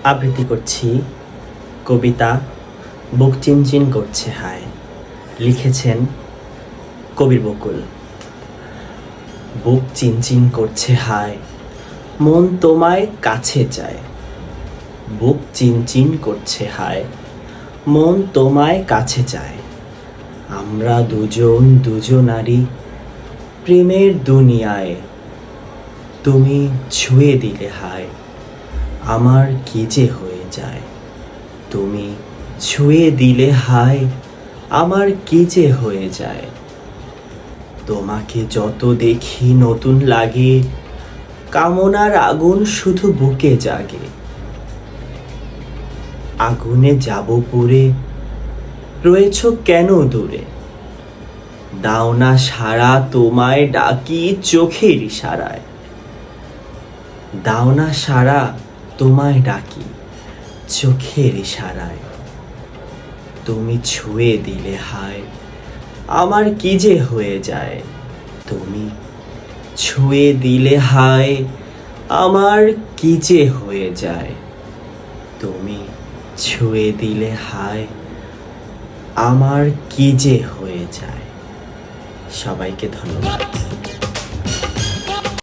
আবৃত্তি করছি কবিতা বুক চিনচিন করছে হায়। লিখেছেন কবির বকুল। বুক চিনচিন করছে হায়, মন তোমায় কাছে চায়। বুক চিনচিন করছে হায়, মন তোমায় কাছে চায়। আমরা দুজনারই প্রেমের দুনিয়ায়। তুমি ছুঁয়ে দিলে হায়, আমার কি যে হয়ে যায়। তুমি ছুঁয়ে দিলে হায়, আমার কি যে হয়ে যায়। তোমাকে যত দেখি নতুন লাগে, কামনার আগুন শুধু বুকে জাগে। আগুনে যাব পুড়ে, রয়েছ কেন দূরে। দাও না সাড়া, তোমায় ডাকি চোখের ইশারায়। দাও না সাড়া, তোমায় ডাকি চোখের ইশারায়। তুমি ছুঁয়ে দিলে হায়, আমার কি যে হয়ে যায়। তুমি ছুঁয়ে দিলে হায়, আমার কি যে হয়ে যায়। তুমি ছুঁয়ে দিলে হায়, আমার কি যে হয়ে যায়। সবাইকে ধন্যবাদ।